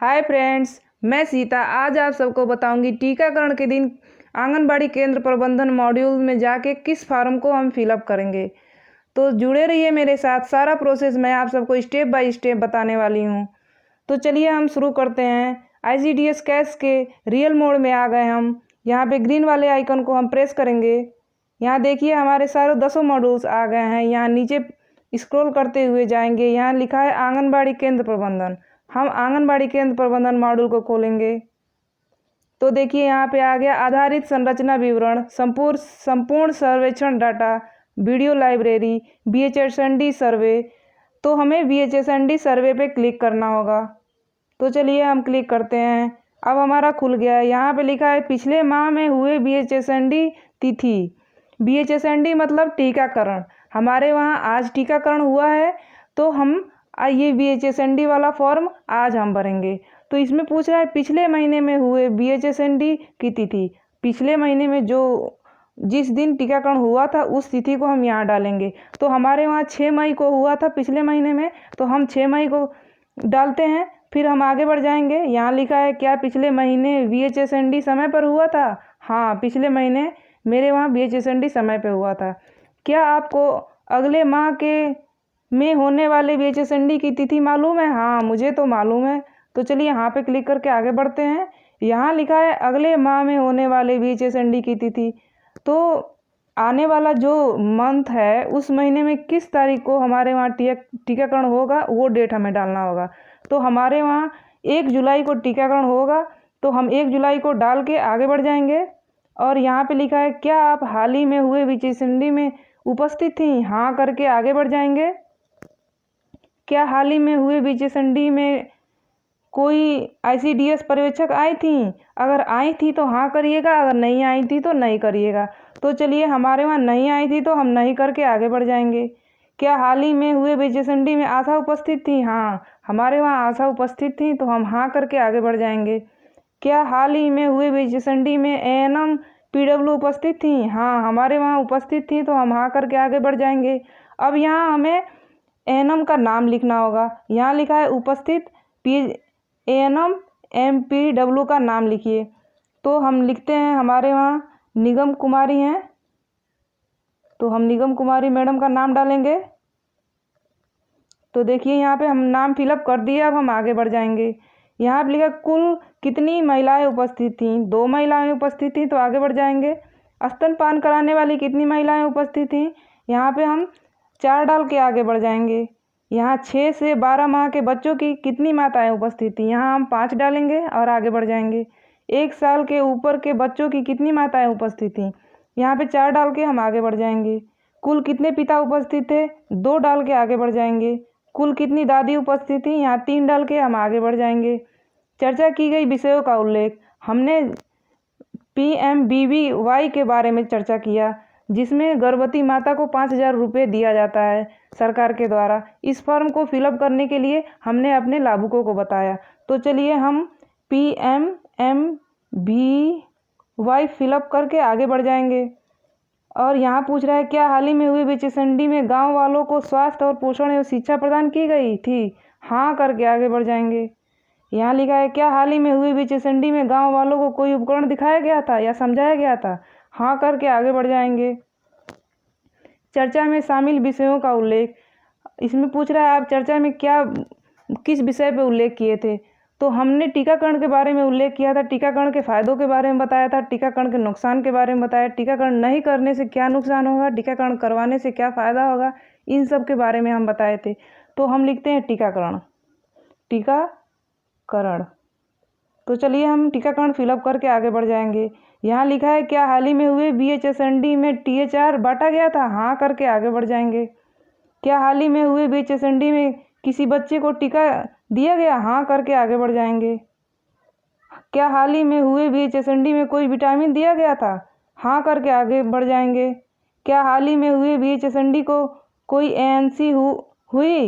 Hi friends, मैं सीता आज आप सबको बताऊंगी टीकाकरण के दिन आंगनबाड़ी केंद्र प्रबंधन मॉड्यूल में जाके किस फॉर्म को हम फिलअप करेंगे। तो जुड़े रहिए मेरे साथ, सारा प्रोसेस मैं आप सबको स्टेप बाय स्टेप बताने वाली हूँ। तो चलिए हम शुरू करते हैं। ICDS कैश के रियल मोड में आ गए हम। यहाँ पे ग्रीन वाले आइकन को हम प्रेस करेंगे। यहाँ देखिए हमारे सारे 10 मॉड्यूल्स आ गए हैं। यहाँ नीचे स्क्रॉल करते हुए जाएंगे, यहाँ लिखा है आंगनबाड़ी केंद्र प्रबंधन। हम आंगनबाड़ी केंद्र प्रबंधन मॉड्यूल को खोलेंगे तो देखिए यहाँ पे आ गया आधारित संरचना विवरण, संपूर्ण सर्वेक्षण डाटा, वीडियो लाइब्रेरी, BHSND सर्वे। तो हमें BHSND सर्वे पे क्लिक करना होगा। तो चलिए हम क्लिक करते हैं। अब हमारा खुल गया है। यहाँ पे लिखा है पिछले माह में हुए BHSND तिथि। BHSND मतलब टीकाकरण। हमारे वहाँ आज टीकाकरण हुआ है तो हम ये BHSND वाला फॉर्म आज हम भरेंगे। तो इसमें पूछ रहा है पिछले महीने में हुए BHSND की तिथि। पिछले महीने में जिस दिन टीकाकरण हुआ था उस तिथि को हम यहाँ डालेंगे। तो हमारे वहाँ 6 मई को हुआ था पिछले महीने में, तो हम 6 मई को डालते हैं। फिर हम आगे बढ़ जाएंगे। यहाँ लिखा है क्या पिछले महीने BHSND समय पर हुआ था? हाँ, पिछले महीने मेरे वहाँ BHSND समय पर हुआ था। क्या आपको अगले माह में होने वाले BHSND की तिथि मालूम है? हाँ, मुझे तो मालूम है। तो चलिए यहाँ पे क्लिक करके आगे बढ़ते हैं। यहाँ लिखा है अगले माह में होने वाले BHSND की तिथि। तो आने वाला जो मंथ है उस महीने में किस तारीख को हमारे वहाँ टीकाकरण होगा वो डेट हमें डालना होगा। तो हमारे वहाँ 1 जुलाई को टीकाकरण होगा, तो हम 1 जुलाई को डाल के आगे बढ़ जाएंगे। और यहाँ पे लिखा है क्या आप हाल ही में हुए BHSND में उपस्थित थी? हाँ करके आगे बढ़ जाएंगे। क्या हाल ही में हुए BHSND में कोई ICDS पर्यवेक्षक आई थी? अगर आई थी तो हाँ करिएगा, अगर नहीं आई थी तो नहीं करिएगा। तो चलिए हमारे वहाँ नहीं आई थी तो हम नहीं करके आगे बढ़ जाएंगे। क्या हाल ही में हुए BHSND में आशा उपस्थित थी? हाँ, हमारे वहाँ आशा उपस्थित थी तो हम हाँ करके आगे बढ़ जाएंगे। क्या हाल ही में हुए BHSND में ANM PW उपस्थित थी? हाँ, हमारे वहाँ उपस्थित थी तो हम हाँ करके आगे बढ़ जाएंगे। अब यहाँ हमें ANM का नाम लिखना होगा। यहाँ लिखा है उपस्थित ANM MPW का नाम लिखिए। तो हम लिखते हैं हमारे वहाँ निगम कुमारी हैं, तो हम निगम कुमारी मैडम का नाम डालेंगे। तो देखिए यहाँ पे हम नाम फिलअप कर दिया। अब हम आगे बढ़ जाएंगे। यहाँ पे लिखा कुल कितनी महिलाएं उपस्थित थीं? 2 महिलाएं उपस्थित थीं, तो आगे बढ़ जाएंगे। स्तनपान कराने वाली कितनी महिलाएं उपस्थित थीं? यहाँ पे हम 4 डाल के आगे बढ़ जाएंगे। यहाँ 6 से 12 माह के बच्चों की कितनी माताएं उपस्थित थीं? यहाँ हम 5 डालेंगे और आगे बढ़ जाएंगे। 1 साल के ऊपर के बच्चों की कितनी माताएं उपस्थित थीं? यहाँ पे 4 डाल के हम आगे बढ़ जाएंगे। कुल कितने पिता उपस्थित थे? 2 डाल के आगे बढ़ जाएंगे। कुल कितनी दादी उपस्थित थी? यहाँ 3 डाल के हम आगे बढ़ जाएंगे। चर्चा की गई विषयों का उल्लेख। हमने PMBBY के बारे में चर्चा किया, जिसमें गर्भवती माता को 5,000 रुपये दिया जाता है सरकार के द्वारा। इस फॉर्म को फिलअप करने के लिए हमने अपने लाभुकों को बताया। तो चलिए हम PMBBY फिलअप करके आगे बढ़ जाएंगे। और यहाँ पूछ रहा है क्या हाल ही में हुए BHSND में गांव वालों को स्वास्थ्य और पोषण एवं शिक्षा प्रदान की गई थी? हाँ करके आगे बढ़ जाएंगे। यहाँ लिखा है क्या हाल ही में हुए BHSND में गांव वालों को कोई उपकरण दिखाया गया था या समझाया गया था? हाँ करके आगे बढ़ जाएंगे। चर्चा में शामिल विषयों का उल्लेख। इसमें पूछ रहा है आप चर्चा में किस विषय पे उल्लेख किए थे? तो हमने टीकाकरण के बारे में उल्लेख किया था। टीकाकरण के फायदों के बारे में बताया था, टीकाकरण के नुकसान के बारे में बताया, टीकाकरण नहीं करने से क्या नुकसान होगा, टीकाकरण करवाने से क्या फ़ायदा होगा, इन सब के बारे में हम बताए थे। तो हम लिखते हैं टीकाकरण। तो चलिए हम टीकाकरण फिलअप करके आगे बढ़ जाएंगे। यहाँ लिखा है क्या हाल ही में हुए BHSND में THR बांटा गया था? हाँ करके आगे बढ़ जाएंगे। क्या हाल ही में हुए BHSND में किसी बच्चे को टीका दिया गया? हाँ करके आगे बढ़ जाएंगे। क्या हाल ही में हुए BHSND में कोई विटामिन दिया गया था? हाँ करके आगे बढ़ जाएंगे। क्या हाल ही में हुए BHSND को कोई ANC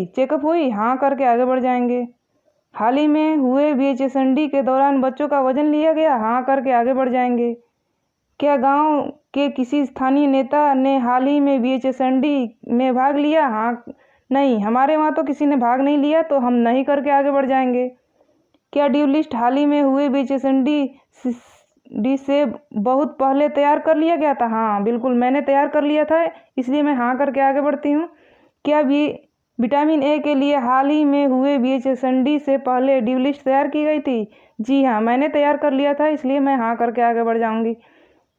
चेकअप हुई? हाँ करके आगे बढ़ जाएंगे। हाल ही में हुए BHSND के दौरान बच्चों का वजन लिया गया? हाँ करके आगे बढ़ जाएंगे। क्या गांव के किसी स्थानीय नेता ने हाल ही में BHSND में भाग लिया? हाँ नहीं, हमारे वहाँ तो किसी ने भाग नहीं लिया, तो हम नहीं करके आगे बढ़ जाएंगे। क्या ड्यू लिस्ट हाल ही में हुए BHSND से बहुत पहले तैयार कर लिया गया था? हाँ बिल्कुल, मैंने तैयार कर लिया था, इसलिए मैं हाँ करके आगे बढ़ती हूँ। क्या विटामिन ए के लिए हाल ही में हुए BHSND से पहले ड्यू लिस्ट तैयार की गई थी? जी हाँ, मैंने तैयार कर लिया था, इसलिए मैं हाँ करके आगे बढ़ जाऊँगी।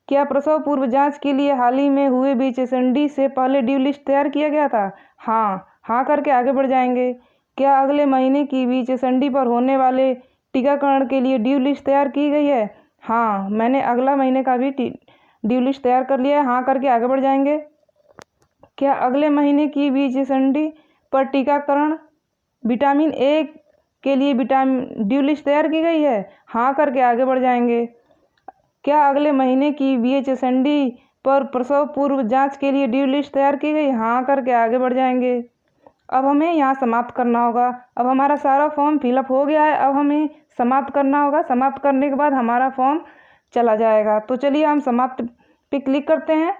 क्या प्रसव पूर्व जांच के लिए हाल ही में हुए BHSND से पहले ड्यू लिस्ट तैयार किया गया था? हाँ करके आगे बढ़ जाएंगे। क्या अगले महीने की BHSND पर होने वाले टीकाकरण के लिए ड्यू लिस्ट तैयार की गई है? हाँ, मैंने अगला महीने का भी ड्यू लिस्ट तैयार कर लिया है। हाँ करके आगे बढ़ जाएंगे। क्या अगले महीने की BHSND पर टीकाकरण विटामिन ए के लिए ड्यू लिस्ट तैयार की गई है? हाँ करके आगे बढ़ जाएंगे। क्या अगले महीने की BHSND पर प्रसव पूर्व जांच के लिए ड्यू लिस्ट तैयार की गई? हाँ करके आगे बढ़ जाएंगे। अब हमें यहाँ समाप्त करना होगा। अब हमारा सारा फॉर्म फिलअप हो गया है, अब हमें समाप्त करना होगा। समाप्त करने के बाद हमारा फॉर्म चला जाएगा। तो चलिए हम समाप्त पे क्लिक करते हैं।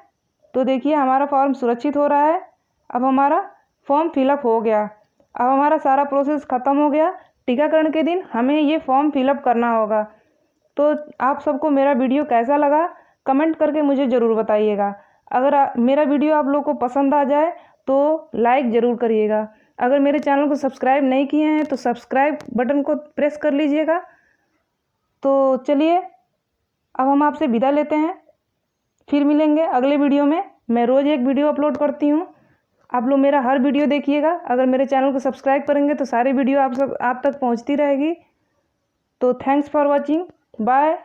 तो देखिए हमारा फॉर्म सुरक्षित हो रहा है। अब हमारा फॉर्म फिलअप हो गया। अब हमारा सारा प्रोसेस ख़त्म हो गया। टीकाकरण के दिन हमें ये फॉर्म फिलअप करना होगा। तो आप सबको मेरा वीडियो कैसा लगा कमेंट करके मुझे ज़रूर बताइएगा। अगर मेरा वीडियो आप लोग को पसंद आ जाए तो लाइक ज़रूर करिएगा। अगर मेरे चैनल को सब्सक्राइब नहीं किए हैं तो सब्सक्राइब बटन को प्रेस कर लीजिएगा। तो चलिए अब हम आपसे विदा लेते हैं, फिर मिलेंगे अगले वीडियो में। मैं रोज़ एक वीडियो अपलोड करती हूँ, आप लोग मेरा हर वीडियो देखिएगा। अगर मेरे चैनल को सब्सक्राइब करेंगे तो सारी वीडियो आप तक पहुँचती रहेगी। तो थैंक्स फॉर वॉचिंग, बाय।